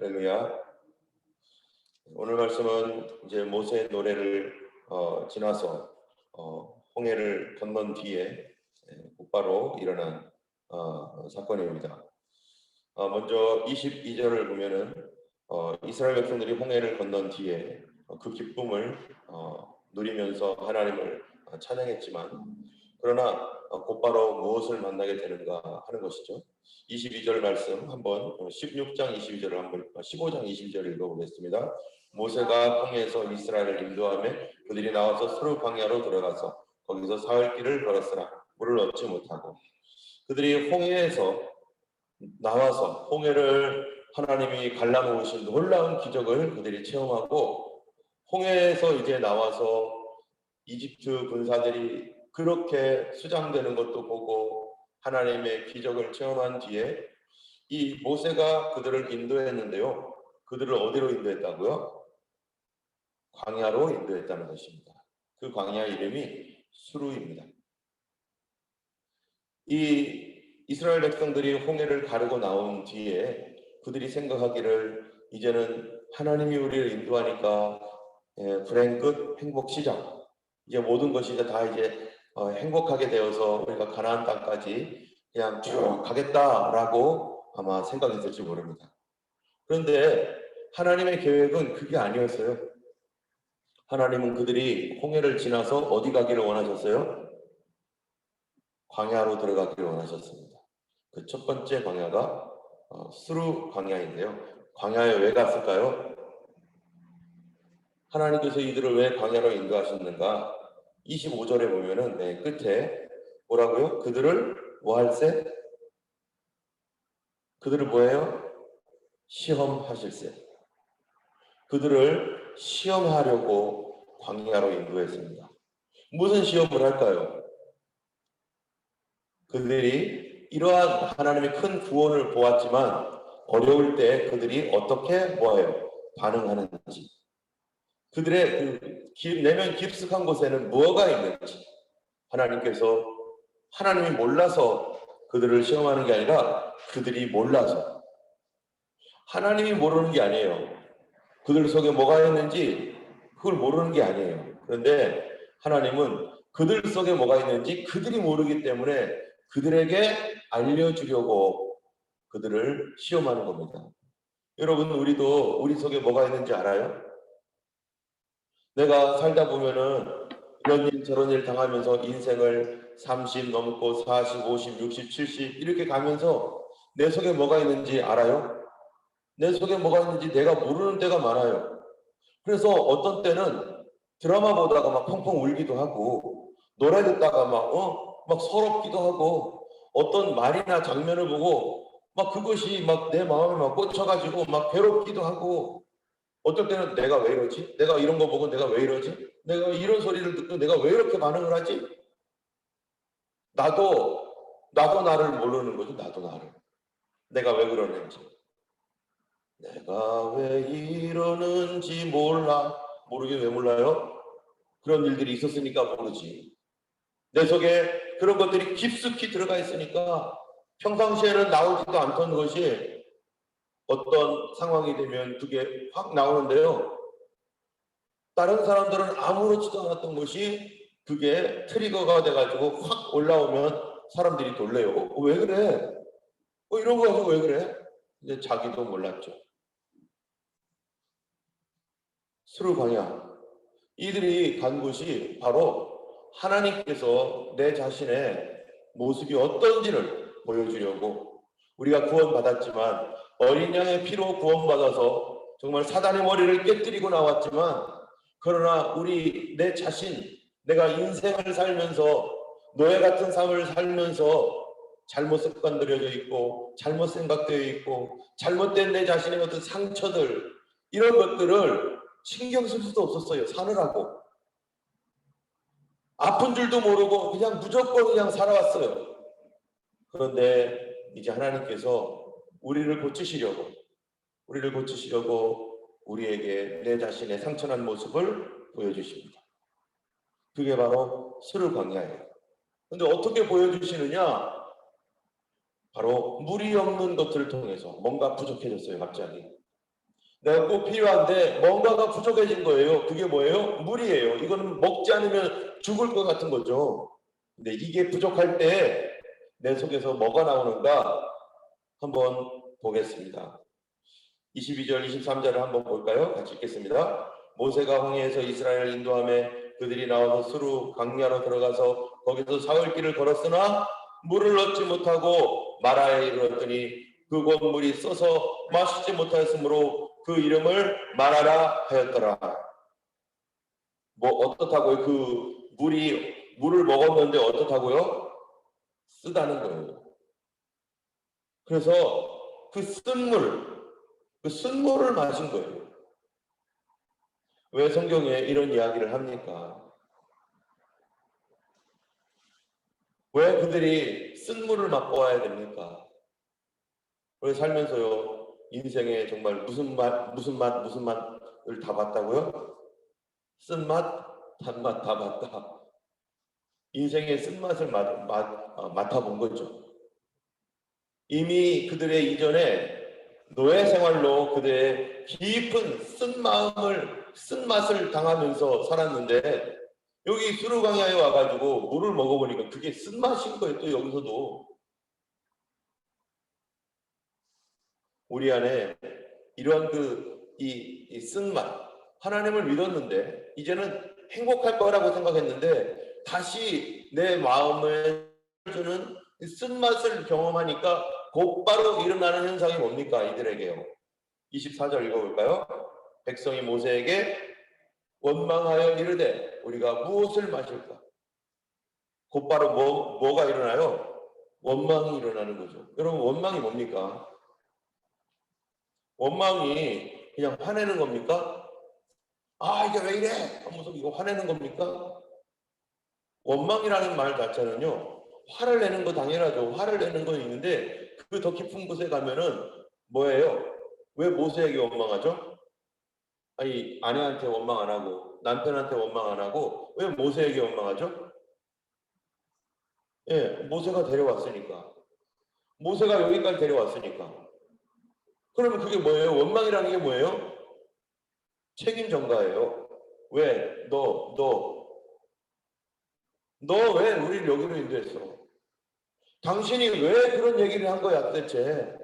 할렐루야. 오늘 말씀은 이제 모세의 노래를 지나서 홍해를 건넌 뒤에 곧바로 일어난 사건입니다. 먼저 22절을 보면은 이스라엘 백성들이 홍해를 건넌 뒤에 그 기쁨을 누리면서 하나님을 찬양했지만, 그러나 곧바로 무엇을 만나게 되는가 하는 것이죠. 22절 말씀 한번 16장 22절을 한번 15장 22절을 읽어보겠습니다. 모세가 홍해에서 이스라엘을 인도하며 그들이 나와서 스루 광야로 들어가서 거기서 사흘 길을 걸었으나 물을 얻지 못하고, 그들이 홍해에서 나와서 홍해를 하나님이 갈라놓으신 놀라운 기적을 그들이 체험하고, 홍해에서 이제 나와서 이집트 군사들이 그렇게 수장되는 것도 보고 하나님의 기적을 체험한 뒤에 이 모세가 그들을 인도했는데요. 그들을 어디로 인도했다고요? 광야로 인도했다는 것입니다. 그 광야 이름이 수루입니다. 이 이스라엘 백성들이 홍해를 가르고 나온 뒤에 그들이 생각하기를 이제는 하나님이 우리를 인도하니까 불행 끝 행복 시작, 이제 모든 것이 다 이제 행복하게 되어서 우리가 가나안 땅까지 그냥 쭉 가겠다라고 아마 생각했을지 모릅니다. 그런데 하나님의 계획은 그게 아니었어요. 하나님은 그들이 홍해를 지나서 어디 가기를 원하셨어요? 광야로 들어가기를 원하셨습니다. 그 첫 번째 광야가 스루 광야인데요. 광야에 왜 갔을까요? 하나님께서 이들을 왜 광야로 인도하셨는가? 25절에 보면은 맨 끝에 뭐라고요? 그들을 뭐 할세? 그들을 뭐예요? 시험하실세. 그들을 시험하려고 광야로 인도했습니다. 무슨 시험을 할까요? 그들이 이러한 하나님의 큰 구원을 보았지만 어려울 때 그들이 어떻게 뭐예요? 반응하는지, 그들의 그 내면 깊숙한 곳에는 무엇가 있는지, 하나님께서 하나님이 몰라서 그들을 시험하는 게 아니라 그들이 몰라서, 하나님이 모르는 게 아니에요. 그들 속에 뭐가 있는지 그걸 모르는 게 아니에요. 그런데 하나님은 그들 속에 뭐가 있는지 그들이 모르기 때문에 그들에게 알려주려고 그들을 시험하는 겁니다. 여러분, 우리도 우리 속에 뭐가 있는지 알아요? 내가 살다 보면은 이런 일 저런 일 당하면서 인생을 30 넘고 40, 50, 60, 70 이렇게 가면서 내 속에 뭐가 있는지 알아요? 내 속에 뭐가 있는지 내가 모르는 때가 많아요. 그래서 어떤 때는 드라마 보다가 막 펑펑 울기도 하고, 노래 듣다가 막 서럽기도 하고, 어떤 말이나 장면을 보고 막 그것이 막 내 마음에 막 꽂혀가지고 막 괴롭기도 하고, 어떨 때는 내가 왜 이러지? 내가 이런 거 보고 내가 왜 이러지? 내가 이런 소리를 듣고 내가 왜 이렇게 반응을 하지? 나도 나를 모르는 거지. 나도 나를. 내가 왜 그러는지. 내가 왜 이러는지 몰라. 모르게 왜 몰라요? 그런 일들이 있었으니까 모르지. 내 속에 그런 것들이 깊숙이 들어가 있으니까 평상시에는 나오지도 않던 것이 어떤 상황이 되면 그게 확 나오는데요. 다른 사람들은 아무렇지도 않았던 것이 그게 트리거가 돼가지고 확 올라오면 사람들이 놀래요. 왜 그래? 이런 거 가지고 왜 그래? 이제 자기도 몰랐죠. 수르 광야. 이들이 간 곳이 바로 하나님께서 내 자신의 모습이 어떤지를 보여주려고, 우리가 구원받았지만 어린 양의 피로 구원받아서 정말 사단의 머리를 깨뜨리고 나왔지만, 그러나 내 자신, 내가 인생을 살면서 노예 같은 삶을 살면서 잘못 습관들여져 있고 잘못 생각되어 있고 잘못된 내 자신의 어떤 상처들, 이런 것들을 신경 쓸 수도 없었어요. 사느라고 아픈 줄도 모르고 그냥 무조건 그냥 살아왔어요. 그런데 이제 하나님께서 우리를 고치시려고 우리에게 내 자신의 상처난 모습을 보여주십니다. 그게 바로 스르 광야예요. 근데 어떻게 보여주시느냐? 바로 물이 없는 것들을 통해서. 뭔가 부족해졌어요, 갑자기. 내가 꼭 필요한데 뭔가가 부족해진 거예요. 그게 뭐예요? 물이에요. 이거는 먹지 않으면 죽을 것 같은 거죠. 근데 이게 부족할 때 내 속에서 뭐가 나오는가 한번 보겠습니다. 22절, 23절을 한번 볼까요? 같이 읽겠습니다. 모세가 홍해에서 이스라엘을 인도하며 그들이 나와서 수루 광야로 들어가서 거기서 사흘길을 걸었으나 물을 얻지 못하고 마라에 이르렀더니 그곳 물이 써서 마시지 못하였으므로 그 이름을 마라라 하였더라. 뭐 어떻다고요? 그 물을 먹었는데 어떻다고요? 쓰다는 거예요. 그래서 그 쓴물을 마신 거예요. 왜 성경에 이런 이야기를 합니까? 왜 그들이 쓴물을 맛보아야 됩니까? 우리 살면서요, 인생에 정말 무슨 맛을 다 봤다고요? 쓴맛, 단맛 다 봤다. 인생의 쓴맛을 맡아본 거죠. 이미 그들의 이전에 노예 생활로 그들의 깊은 쓴맛을 당하면서 살았는데 여기 수르광야에 와가지고 물을 먹어보니까 그게 쓴맛인 거예요. 또 여기서도 우리 안에 이러한 이 쓴맛, 하나님을 믿었는데 이제는 행복할 거라고 생각했는데 다시 내 마음에 주는 쓴맛을 경험하니까 곧바로 일어나는 현상이 뭡니까? 이들에게요. 24절 읽어볼까요? 백성이 모세에게 원망하여 이르되 우리가 무엇을 마실까? 곧바로 뭐가 일어나요? 원망이 일어나는 거죠. 여러분 원망이 뭡니까? 원망이 그냥 화내는 겁니까? 아 이게 왜 이래? 하면서 이거 화내는 겁니까? 원망이라는 말 자체는요. 화를 내는 거 당연하죠. 화를 내는 건 있는데 그 더 깊은 곳에 가면은 뭐예요? 왜 모세에게 원망하죠? 아니 아내한테 원망 안 하고 남편한테 원망 안 하고 왜 모세에게 원망하죠? 예, 모세가 데려왔으니까. 모세가 여기까지 데려왔으니까. 그러면 그게 뭐예요? 원망이라는 게 뭐예요? 책임 전가예요. 왜? 너 왜 우리를 여기로 인도했어? 당신이 왜 그런 얘기를 한 거야 도대체?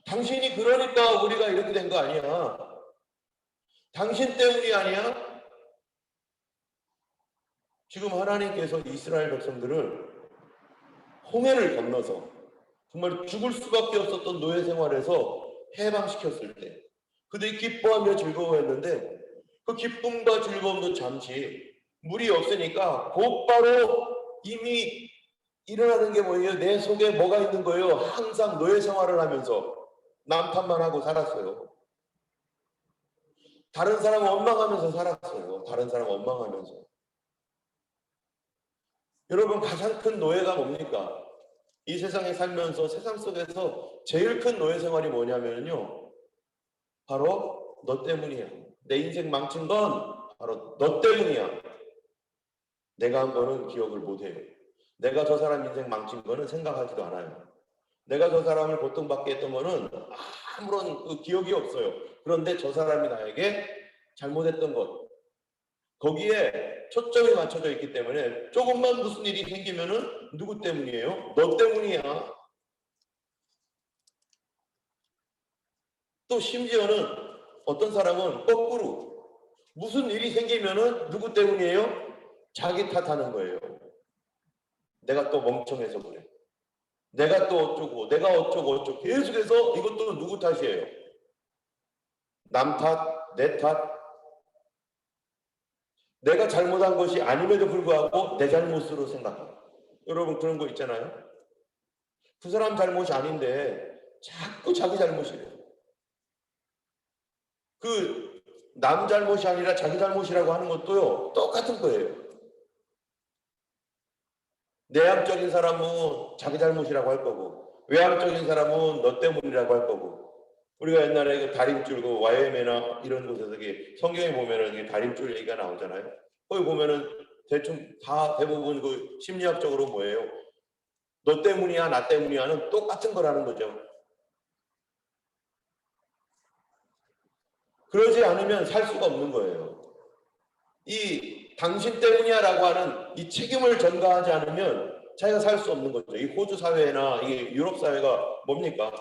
당신이 그러니까 우리가 이렇게 된 거 아니야. 당신 때문이 아니야? 지금 하나님께서 이스라엘 백성들을 홍해를 건너서 정말 죽을 수밖에 없었던 노예 생활에서 해방시켰을 때 그들이 기뻐하며 즐거워했는데 그 기쁨과 즐거움도 잠시 물이 없으니까 곧바로 이미 일어나는 게 뭐예요? 내 속에 뭐가 있는 거예요? 항상 노예 생활을 하면서 남탓만 하고 살았어요. 다른 사람 원망하면서 살았어요. 다른 사람 원망하면서. 여러분 가장 큰 노예가 뭡니까? 이 세상에 살면서 세상 속에서 제일 큰 노예 생활이 뭐냐면요. 바로 너 때문이야. 내 인생 망친 건 바로 너 때문이야. 내가 한 거는 기억을 못해요. 내가 저 사람 인생 망친 거는 생각하지도 않아요. 내가 저 사람을 고통받게 했던 거는 아무런 그 기억이 없어요. 그런데 저 사람이 나에게 잘못했던 것 거기에 초점이 맞춰져 있기 때문에 조금만 무슨 일이 생기면은 누구 때문이에요? 너 때문이야. 또 심지어는 어떤 사람은 거꾸로 무슨 일이 생기면은 누구 때문이에요? 자기 탓하는 거예요. 내가 또 멍청해서 그래. 내가 또 어쩌고 내가 어쩌고 계속해서 이것도 누구 탓이에요? 남 탓, 내 탓. 내가 잘못한 것이 아님에도 불구하고 내 잘못으로 생각하고 여러분 그런 거 있잖아요. 그 사람 잘못이 아닌데 자꾸 자기 잘못이래요. 그 남 잘못이 아니라 자기 잘못이라고 하는 것도요 똑같은 거예요. 내향적인 사람은 자기 잘못이라고 할 거고 외향적인 사람은 너 때문이라고 할 거고 우리가 옛날에 그 다림줄 그 YM이나 이런 곳에서 성경에 보면은 다림줄 얘기가 나오잖아요. 거기 보면은 대충 다 대부분 그 심리학적으로 뭐예요? 너 때문이야 나 때문이야는 똑같은 거라는 거죠. 그러지 않으면 살 수가 없는 거예요. 이 당신 때문이야라고 하는 이 책임을 전가하지 않으면 자기가 살 수 없는 거죠. 이 호주 사회나 이 유럽 사회가 뭡니까?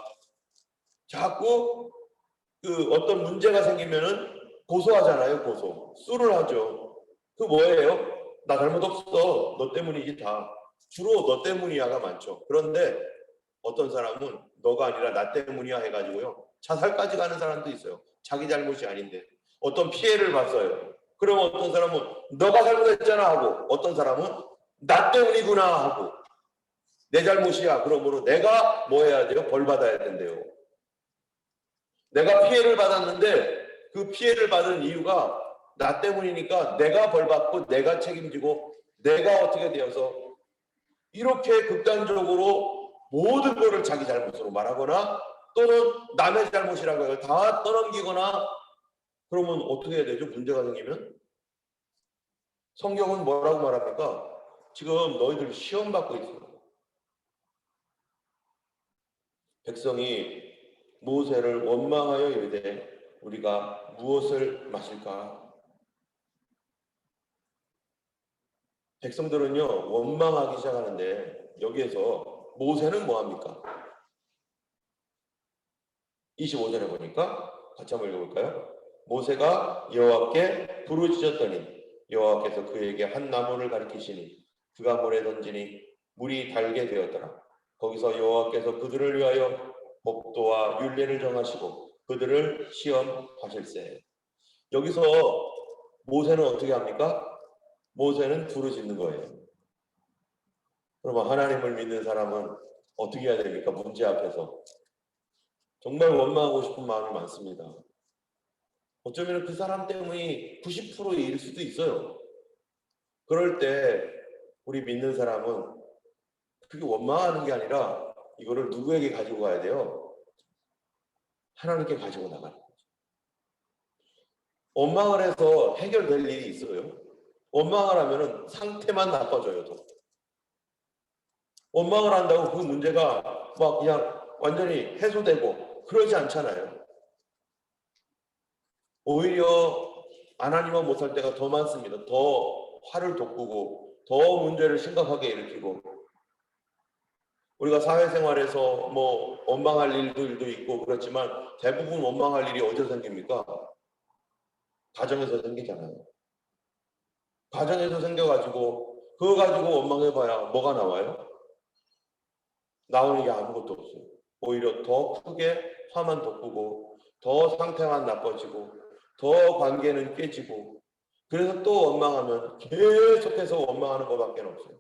자꾸 그 어떤 문제가 생기면은 고소하잖아요. 고소. 수를 하죠. 그 뭐예요? 나 잘못 없어. 너 때문이지 다. 주로 너 때문이야가 많죠. 그런데 어떤 사람은 너가 아니라 나 때문이야 해가지고요. 자살까지 가는 사람도 있어요. 자기 잘못이 아닌데. 어떤 피해를 봤어요. 그럼 어떤 사람은 너가 잘못했잖아 하고, 어떤 사람은 나 때문이구나 하고, 내 잘못이야. 그러므로 내가 뭐 해야 돼요? 벌 받아야 된대요. 내가 피해를 받았는데 그 피해를 받은 이유가 나 때문이니까 내가 벌 받고 내가 책임지고 내가 어떻게 되어서, 이렇게 극단적으로 모든 것을 자기 잘못으로 말하거나 또는 남의 잘못이라고 해서 다 떠넘기거나, 그러면 어떻게 해야 되죠? 문제가 생기면 성경은 뭐라고 말합니까? 지금 너희들 시험 받고 있어. 백성이 모세를 원망하여 이르되 우리가 무엇을 마실까? 백성들은요 원망하기 시작하는데 여기에서 모세는 뭐합니까? 25절에 보니까 같이 한번 읽어볼까요? 모세가 여호와께 부르짖었더니 여호와께서 그에게 한 나무를 가리키시니 그가 물에 던지니 물이 달게 되었더라. 거기서 여호와께서 그들을 위하여 법도와 율례를 정하시고 그들을 시험하실세. 여기서 모세는 어떻게 합니까? 모세는 부르짖는 거예요. 그러면 하나님을 믿는 사람은 어떻게 해야 됩니까? 문제 앞에서 정말 원망하고 싶은 마음이 많습니다. 어쩌면 그 사람 때문에 90%일 수도 있어요. 그럴 때 우리 믿는 사람은 그게 원망하는 게 아니라 이거를 누구에게 가지고 가야 돼요? 하나님께 가지고 나가는 거죠. 원망을 해서 해결될 일이 있어요? 원망을 하면 상태만 나빠져요. 더. 원망을 한다고 그 문제가 막 그냥 완전히 해소되고 그러지 않잖아요. 오히려 하나님만 못할 때가 더 많습니다. 더 화를 돋구고 더 문제를 심각하게 일으키고, 우리가 사회생활에서 뭐 원망할 일들도 있고 그렇지만 대부분 원망할 일이 어디서 생깁니까? 가정에서 생기잖아요. 가정에서 생겨가지고 그거 가지고 원망해봐야 뭐가 나와요? 나오는 게 아무것도 없어요. 오히려 더 크게 화만 돋구고 더 상태만 나빠지고 더 관계는 깨지고, 그래서 또 원망하면 계속해서 원망하는 것밖에 없어요.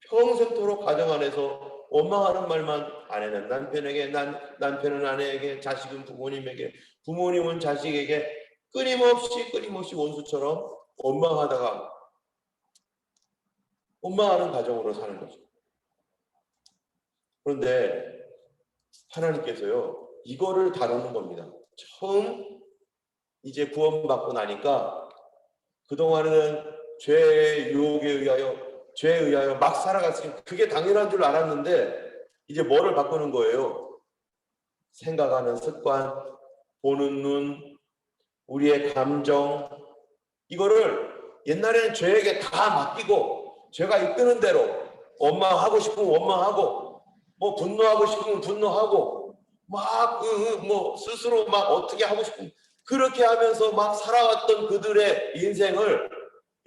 평생토록 가정 안에서 원망하는 말만, 아내는 남편에게, 남편은 아내에게, 자식은 부모님에게, 부모님은 자식에게 끊임없이 원수처럼 원망하다가 원망하는 가정으로 사는 거죠. 그런데 하나님께서요 이거를 다루는 겁니다. 처음 이제 구원받고 나니까 그동안은 죄의 죄에 의하여 막 살아갔으니 그게 당연한 줄 알았는데 이제 뭐를 바꾸는 거예요? 생각하는 습관, 보는 눈, 우리의 감정, 이거를 옛날에는 죄에게 다 맡기고 죄가 이끄는 대로 원망하고 싶으면 원망하고 뭐 분노하고 싶으면 분노하고 막 뭐 스스로 막 어떻게 하고 싶으면 그렇게 하면서 막 살아왔던 그들의 인생을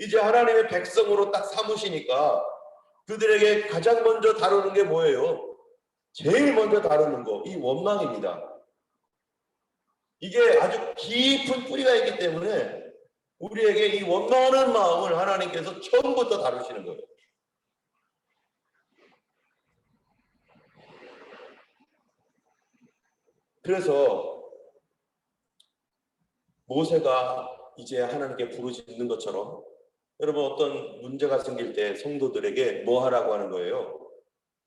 이제 하나님의 백성으로 딱 삼으시니까 그들에게 가장 먼저 다루는 게 뭐예요? 제일 먼저 다루는 거, 이 원망입니다. 이게 아주 깊은 뿌리가 있기 때문에 우리에게 이 원망하는 마음을 하나님께서 처음부터 다루시는 거예요. 그래서 모세가 이제 하나님께 부르짖는 것처럼 여러분 어떤 문제가 생길 때 성도들에게 뭐 하라고 하는 거예요?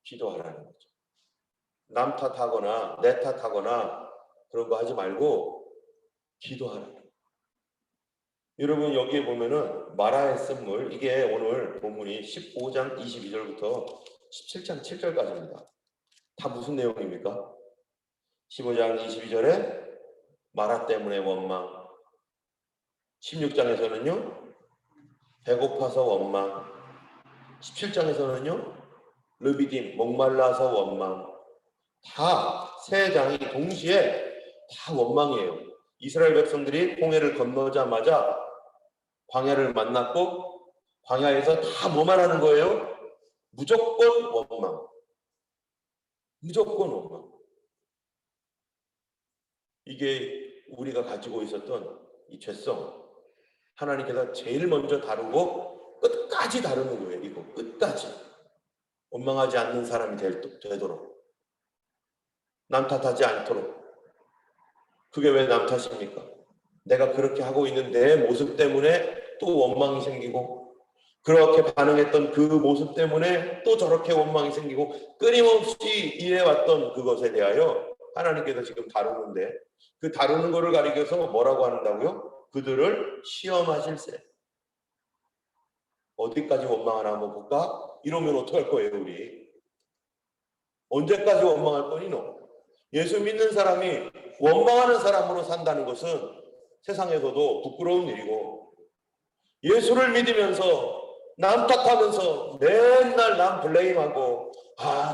기도하라는 거죠. 남 탓하거나 내 탓하거나 그런 거 하지 말고 기도하라는 거예요. 여러분 여기에 보면은 마라의 쓴물, 이게 오늘 본문이 15장 22절부터 17장 7절까지입니다. 다 무슨 내용입니까? 15장 22절에 마라 때문에 원망, 16장에서는요. 배고파서 원망. 17장에서는요. 르비딤 목말라서 원망. 다 세 장이 동시에 다 원망이에요. 이스라엘 백성들이 홍해를 건너자마자 광야를 만났고 광야에서 다 뭐만 하는 거예요? 무조건 원망. 무조건 원망. 이게 우리가 가지고 있었던 이 죄성. 하나님께서 제일 먼저 다루고 끝까지 다루는 거예요. 이거 끝까지. 원망하지 않는 사람이 되도록. 남 탓하지 않도록. 그게 왜 남 탓입니까? 내가 그렇게 하고 있는 내 모습 때문에 또 원망이 생기고 그렇게 반응했던 그 모습 때문에 또 저렇게 원망이 생기고 끊임없이 일해왔던 그것에 대하여 하나님께서 지금 다루는데 그 다루는 거를 가리켜서 뭐라고 한다고요? 그들을 시험하실세. 어디까지 원망하나 한번 볼까? 이러면 어떡할 거예요 우리? 언제까지 원망할 거니 너? 예수 믿는 사람이 원망하는 사람으로 산다는 것은 세상에서도 부끄러운 일이고 예수를 믿으면서 남 탓하면서 맨날 남 블레임하고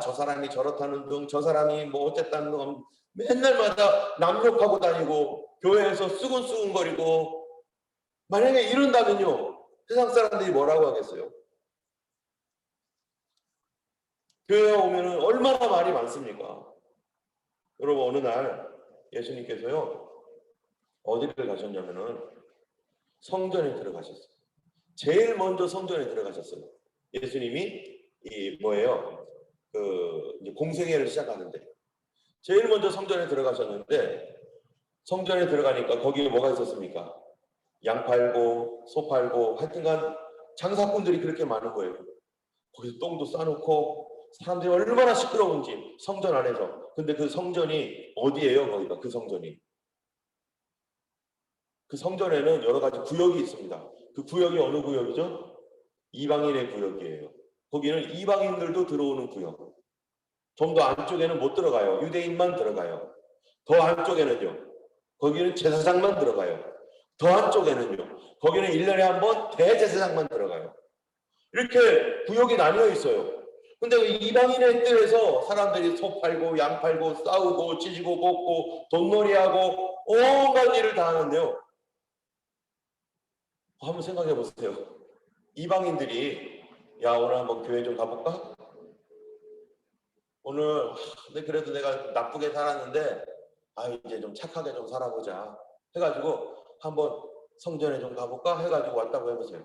저 사람이 저렇다는 등 저 사람이 뭐 어쨌다는 등 맨날마다 남 욕하고 다니고 교회에서 쓰근쓰근거리고 만약에 이런다면요 세상 사람들이 뭐라고 하겠어요? 교회에 오면 얼마나 말이 많습니까? 여러분 어느 날 예수님께서요 어디를 가셨냐면은 성전에 들어가셨어요. 제일 먼저 성전에 들어가셨어요. 예수님이 이 뭐예요? 이제 공생애를 시작하는데 제일 먼저 성전에 들어가셨는데 성전에 들어가니까 거기에 뭐가 있었습니까? 양 팔고 소 팔고 하여튼간 장사꾼들이 그렇게 많은 거예요. 거기서 똥도 싸놓고 사람들이 얼마나 시끄러운지 성전 안에서. 근데 그 성전이 어디예요? 거기가 그 성전이. 그 성전에는 여러 가지 구역이 있습니다. 그 구역이 어느 구역이죠? 이방인의 구역이에요. 거기는 이방인들도 들어오는 구역. 좀 더 안쪽에는 못 들어가요. 유대인만 들어가요. 더 안쪽에는요. 거기는 제사장만 들어가요. 더 안쪽에는요. 거기는 1년에 한 번 대제사장만 들어가요. 이렇게 구역이 나뉘어 있어요. 근데 이방인의 뜰에서 사람들이 소 팔고 양 팔고 싸우고 찢고 볶고 돈놀이하고 온갖 일을 다 하는데요. 한번 생각해 보세요. 이방인들이 야 오늘 한번 교회 좀 가볼까? 오늘 근데 그래도 내가 나쁘게 살았는데 이제 좀 착하게 좀 살아보자 해가지고 한번 성전에 좀 가볼까 해가지고 왔다고 해보세요.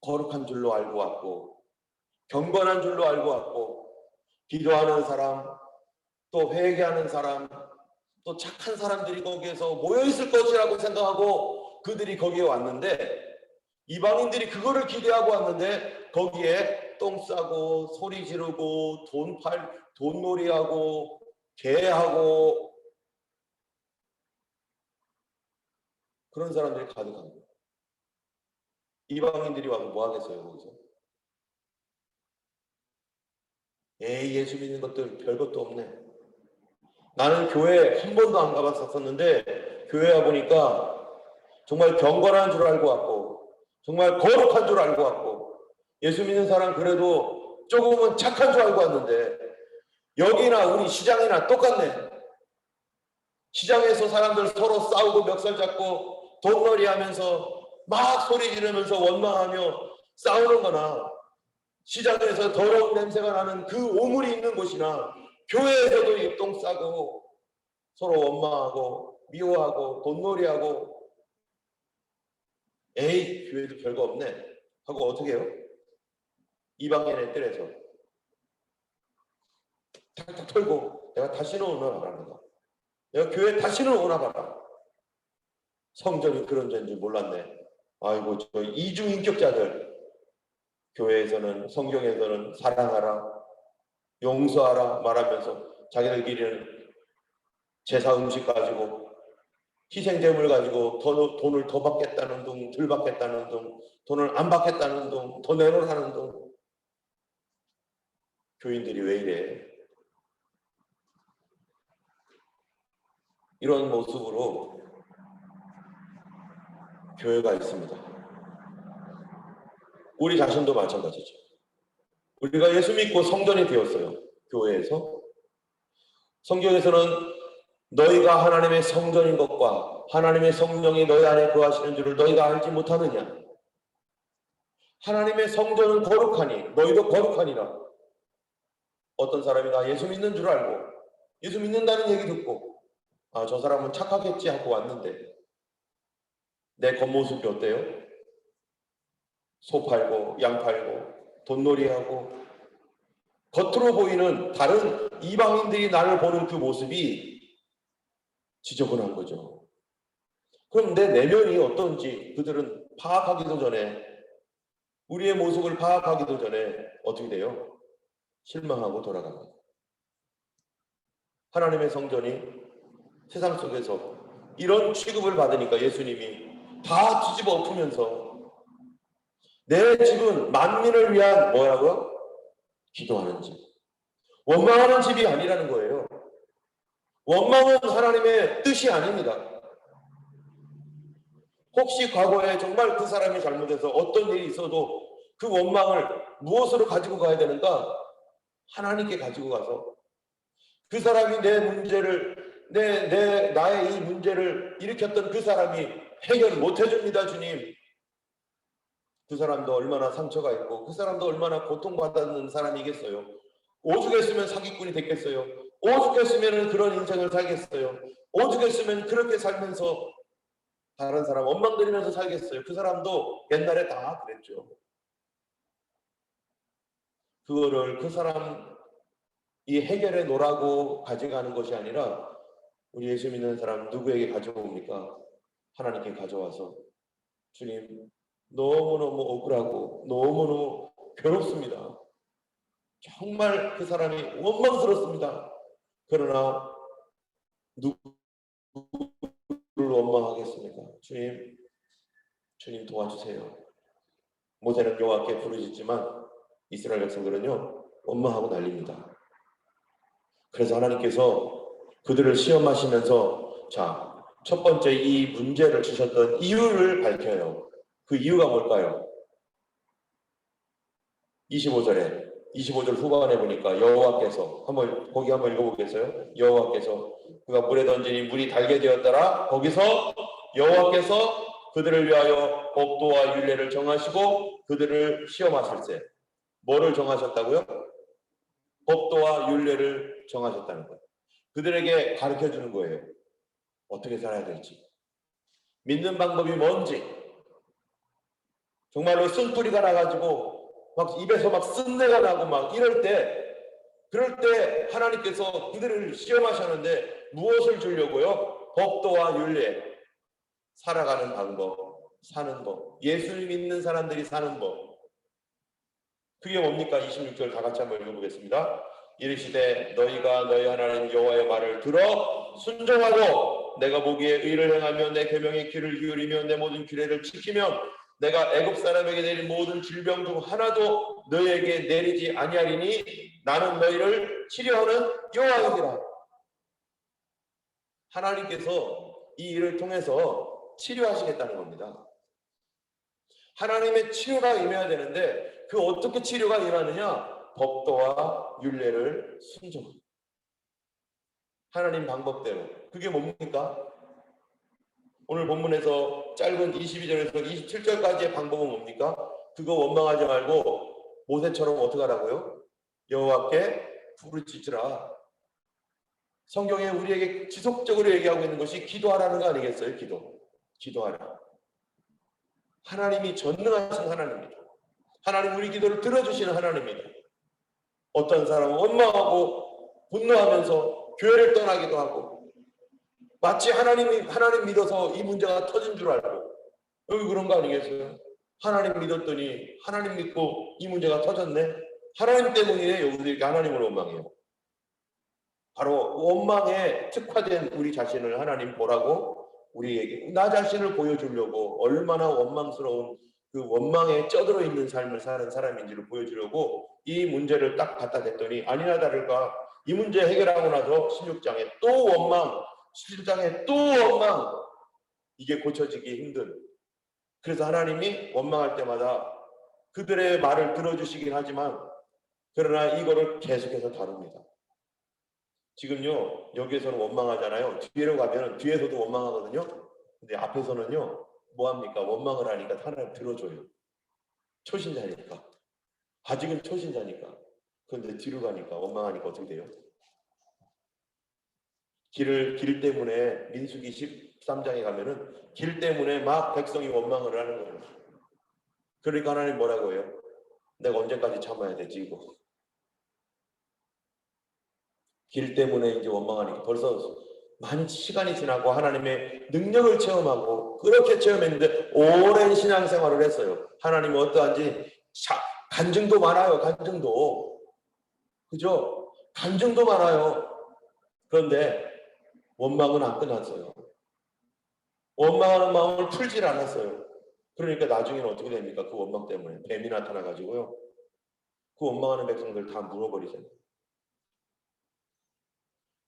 거룩한 줄로 알고 왔고 경건한 줄로 알고 왔고 기도하는 사람 또 회개하는 사람 또 착한 사람들이 거기에서 모여있을 것이라고 생각하고 그들이 거기에 왔는데 이방인들이 그거를 기대하고 왔는데 거기에 똥 싸고 소리 지르고 돈놀이하고 개하고 그런 사람들이 가득한 거예요. 이방인들이 와서 뭐 하겠어요 거기서? 예수 믿는 것들 별것도 없네. 나는 교회 한 번도 안 가봤었는데 교회 와보니까 정말 경건한 줄 알고 왔고 정말 거룩한 줄 알고 왔고 예수 믿는 사람 그래도 조금은 착한 줄 알고 왔는데 여기나 우리 시장이나 똑같네. 시장에서 사람들 서로 싸우고 멱살 잡고 돈놀이 하면서 막 소리 지르면서 원망하며 싸우는 거나 시장에서 더러운 냄새가 나는 그 오물이 있는 곳이나 교회에서도 입동 싸고 서로 원망하고 미워하고 돈놀이하고 교회도 별거 없네 하고 어떻게 해요? 이방인의 뜰에서 탁탁 털고 내가 다시는 오나 봐라. 내가 교회 다시는 오나 봐라. 성전이 그런 데인 줄 몰랐네. 아이고 저 이중인격자들 교회에서는 성경에서는 사랑하라 용서하라 말하면서 자기들끼리는 제사 음식 가지고 희생제물 가지고 돈을 더 받겠다는 둥 덜 받겠다는 둥 돈을 안 받겠다는 둥 더 내놓으라는 둥 교인들이 왜 이래? 이런 모습으로 교회가 있습니다. 우리 자신도 마찬가지죠. 우리가 예수 믿고 성전이 되었어요. 교회에서. 성경에서는 너희가 하나님의 성전인 것과 하나님의 성령이 너희 안에 거하시는 줄을 너희가 알지 못하느냐. 하나님의 성전은 거룩하니 너희도 거룩하니라. 어떤 사람이 나 예수 믿는 줄 알고 예수 믿는다는 얘기 듣고 아, 저 사람은 착하겠지 하고 왔는데 내 겉모습이 어때요? 소 팔고 양 팔고 돈놀이하고 겉으로 보이는 다른 이방인들이 나를 보는 그 모습이 지저분한 거죠. 그럼 내 내면이 어떤지 그들은 파악하기도 전에 우리의 모습을 파악하기도 전에 어떻게 돼요? 실망하고 돌아갑니다. 하나님의 성전이 세상 속에서 이런 취급을 받으니까 예수님이 다 뒤집어 엎으면서 내 집은 만민을 위한 뭐라고요? 기도하는 집. 원망하는 집이 아니라는 거예요. 원망은 하나님의 뜻이 아닙니다. 혹시 과거에 정말 그 사람이 잘못해서 어떤 일이 있어도 그 원망을 무엇으로 가지고 가야 되는가? 하나님께 가지고 가서 그 사람이 내 문제를 나의 이 문제를 일으켰던 그 사람이 해결 못 해줍니다, 주님. 그 사람도 얼마나 상처가 있고 그 사람도 얼마나 고통받는 사람이겠어요. 오죽했으면 사기꾼이 됐겠어요. 오죽했으면 그런 인생을 살겠어요. 오죽했으면 그렇게 살면서 다른 사람 원망드리면서 살겠어요. 그 사람도 옛날에 다 그랬죠. 그거를 그 사람 이 해결해 놓으라고 가져가는 것이 아니라 우리 예수 믿는 사람 누구에게 가져옵니까? 하나님께 가져와서 주님 너무너무 억울하고 너무너무 괴롭습니다. 정말 그 사람이 원망스럽습니다. 그러나 누구를 원망하겠습니까? 주님 도와주세요. 모세는 여호와께 부르짖지만 이스라엘 백성들은요 원망하고 난립니다. 그래서 하나님께서 그들을 시험하시면서 자, 첫 번째 이 문제를 주셨던 이유를 밝혀요. 그 이유가 뭘까요? 25절 후반에 보니까 여호와께서 거기 한번 읽어보겠어요? 여호와께서 그가 물에 던지니 물이 달게 되었더라. 거기서 여호와께서 그들을 위하여 법도와 율례를 정하시고 그들을 시험하실세. 뭐를 정하셨다고요? 법도와 율례를 정하셨다는 거예요. 그들에게 가르쳐주는 거예요. 어떻게 살아야 될지. 믿는 방법이 뭔지. 정말로 쓴뿌리가 나가지고 막 입에서 막 쓴내가 나고 막 그럴 때 하나님께서 그들을 시험하셨는데 무엇을 주려고요? 법도와 율례, 살아가는 방법, 사는 법, 예수를 믿는 사람들이 사는 법. 그게 뭡니까? 26절 다 같이 한번 읽어보겠습니다. 이르시되 너희가 너희 하나님 여호와의 말을 들어 순종하고 내가 보기에 의를 행하며 내 계명의 귀를 기울이며 내 모든 규례를 지키면 내가 애굽 사람에게 내린 모든 질병 중 하나도 너희에게 내리지 아니하리니 나는 너희를 치료하는 여호와이니라. 하나님께서 이 일을 통해서 치료하시겠다는 겁니다. 하나님의 치료가 임해야 되는데 그 어떻게 치료가 일어나느냐? 법도와 율례를 순종합니다. 하나님 방법대로. 그게 뭡니까? 오늘 본문에서 짧은 22절에서 27절까지의 방법은 뭡니까? 그거 원망하지 말고 모세처럼 어떻게 하라고요? 여호와께 부르짖으라. 성경에 우리에게 지속적으로 얘기하고 있는 것이 기도하라는 거 아니겠어요? 기도하라. 하나님이 전능하신 하나님입니다. 하나님 우리 기도를 들어주시는 하나님입니다. 어떤 사람은 원망하고 분노하면서 교회를 떠나기도 하고 마치 하나님 믿어서 이 문제가 터진 줄 알고 여기 그런 거 아니겠어요? 하나님 믿었더니 하나님 믿고 이 문제가 터졌네. 하나님 때문이네. 여기서 하나님을 원망해요. 바로 원망에 특화된 우리 자신을 하나님 보라고 우리에게 나 자신을 보여주려고 얼마나 원망스러운 그 원망에 쩌들어 있는 삶을 사는 사람인지를 보여주려고 이 문제를 딱 갖다 댔더니 아니나 다를까 이 문제 해결하고 나서 16장에 또 원망, 17장에 또 원망. 이게 고쳐지기 힘든 그래서 하나님이 원망할 때마다 그들의 말을 들어주시긴 하지만 그러나 이거를 계속해서 다룹니다. 지금요 여기에서는 원망하잖아요. 뒤로 가면 뒤에서도 원망하거든요. 근데 앞에서는요 뭐합니까? 원망을 하니까 하나님 들어줘요. 초신자니까. 아직은 초신자니까. 그런데 뒤로 가니까 원망하니까 어떻게 돼요? 길 때문에 민수기 13장에 가면은 길 때문에 막 백성이 원망을 하는 거예요. 그러니까 하나님 뭐라고 해요? 내가 언제까지 참아야 되지 이거. 길 때문에 이제 원망하니까 벌써 많은 시간이 지나고 하나님의 능력을 체험하고 그렇게 체험했는데 오랜 신앙생활을 했어요. 하나님이 어떠한지 간증도 많아요. 간증도. 그죠? 간증도 많아요. 그런데 원망은 안 끝났어요. 원망하는 마음을 풀질 않았어요. 그러니까 나중에는 어떻게 됩니까? 그 원망 때문에 뱀이 나타나가지고요. 그 원망하는 백성들 다 물어버리잖아요.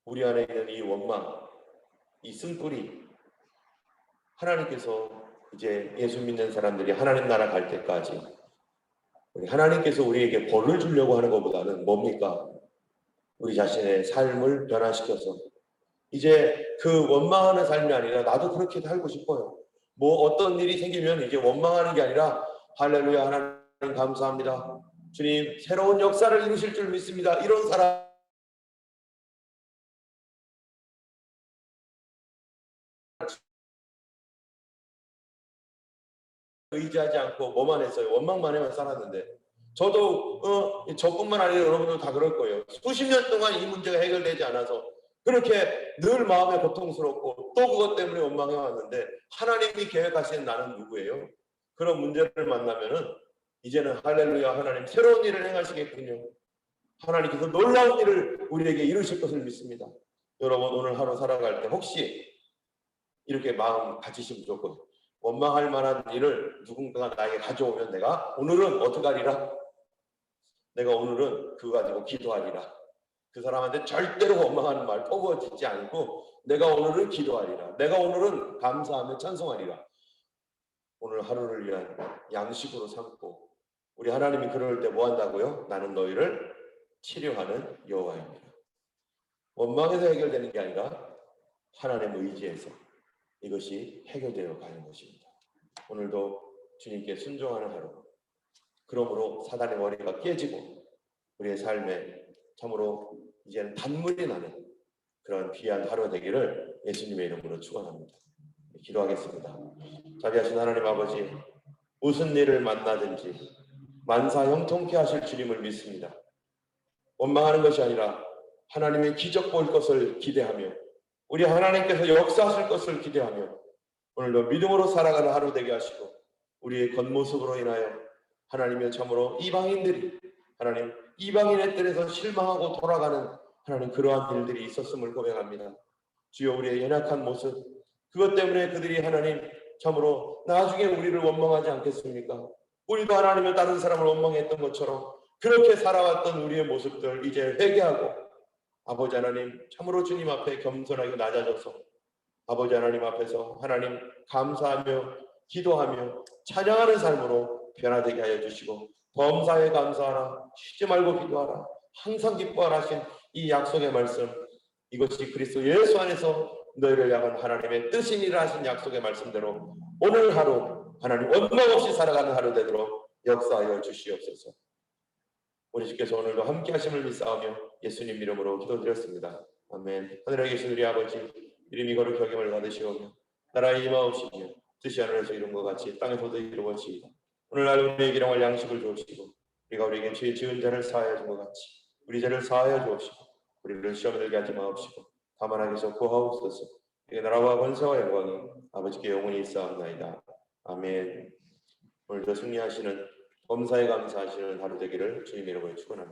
우리 안에 있는 이 원망, 이 쓴뿌리, 하나님께서 이제 예수 믿는 사람들이 하나님 나라 갈 때까지 하나님께서 우리에게 벌을 주려고 하는 것보다는 뭡니까? 우리 자신의 삶을 변화시켜서 이제 그 원망하는 삶이 아니라 나도 그렇게 살고 싶어요. 뭐 어떤 일이 생기면 이제 원망하는 게 아니라 할렐루야 하나님 감사합니다. 주님 새로운 역사를 이루실 줄 믿습니다. 이런 사람 의지하지 않고 뭐만 했어요. 원망만 해만 살았는데 저도 저뿐만 아니라 여러분도 다 그럴 거예요. 수십 년 동안 이 문제가 해결되지 않아서 그렇게 늘 마음에 고통스럽고 또 그것 때문에 원망해 왔는데 하나님이 계획하신 나는 누구예요? 그런 문제를 만나면은 이제는 할렐루야 하나님 새로운 일을 행하시겠군요. 하나님께서 놀라운 일을 우리에게 이루실 것을 믿습니다. 여러분 오늘 하루 살아갈 때 혹시 이렇게 마음 가지시면 좋고 원망할 만한 일을 누군가가 나에게 가져오면 내가 오늘은 어떻게 하리라? 내가 오늘은 그거 가지고 기도하리라. 그 사람한테 절대로 원망하는 말 퍼부어지지 않고 내가 오늘은 기도하리라. 내가 오늘은 감사하며 찬송하리라. 오늘 하루를 위한 양식으로 삼고 우리 하나님이 그럴 때 뭐 한다고요? 나는 너희를 치료하는 여호와입니다. 원망에서 해결되는 게 아니라 하나님의 의지에서 이것이 해결되어 가는 것입니다. 오늘도 주님께 순종하는 하루. 그러므로 사단의 머리가 깨지고 우리의 삶에 참으로 이제는 단물이 나는 그런 귀한 하루 되기를 예수님의 이름으로 축원합니다. 기도하겠습니다. 자비하신 하나님 아버지, 무슨 일을 만나든지 만사 형통케 하실 주님을 믿습니다. 원망하는 것이 아니라 하나님의 기적 볼 것을 기대하며 우리 하나님께서 역사하실 것을 기대하며 오늘도 믿음으로 살아가는 하루 되게 하시고 우리의 겉모습으로 인하여 하나님의 참으로 이방인들이 하나님 이방인의 뜰에서 실망하고 돌아가는 하나님 그러한 일들이 있었음을 고백합니다. 주여 우리의 연약한 모습 그것 때문에 그들이 하나님 참으로 나중에 우리를 원망하지 않겠습니까? 우리도 하나님을 다른 사람을 원망했던 것처럼 그렇게 살아왔던 우리의 모습들 이제 회개하고 아버지 하나님 참으로 주님 앞에 겸손하게 낮아져서 아버지 하나님 앞에서 하나님 감사하며 기도하며 찬양하는 삶으로 변화되게 하여 주시고 범사에 감사하라 쉬지 말고 기도하라 항상 기뻐하라 하신 이 약속의 말씀 이것이 그리스도 예수 안에서 너희를 향한 하나님의 뜻이니라 하신 약속의 말씀대로 오늘 하루 하나님 원망 없이 살아가는 하루 되도록 역사하여 주시옵소서. 우리 주께서 오늘도 함께 하심을 믿사오며 예수님 이름으로 기도드렸습니다. 아멘. 하늘에 계신 우리 아버지 이름이 거룩히 여김을 받으시오며 나라의 임하옵시며 뜻이 하늘에서 이룬 것 같이 땅에서도 이루어지이다. 오늘날 우리에게 일용할 양식을 주옵시고 우리가 우리에게 죄 지은 자를 사하여 준 것 같이 우리 죄를 사하여 주옵시고 우리를 시험에 들게 하지 마옵시고 다만 하게서 구하옵소서. 이게 나라와 권세와 영광이 아버지께 영원히 있사옵나이다. 아멘. 오늘도 승리하시는 범사에 감사하시는 하루 되기를 주님 이름으로 축원합니다.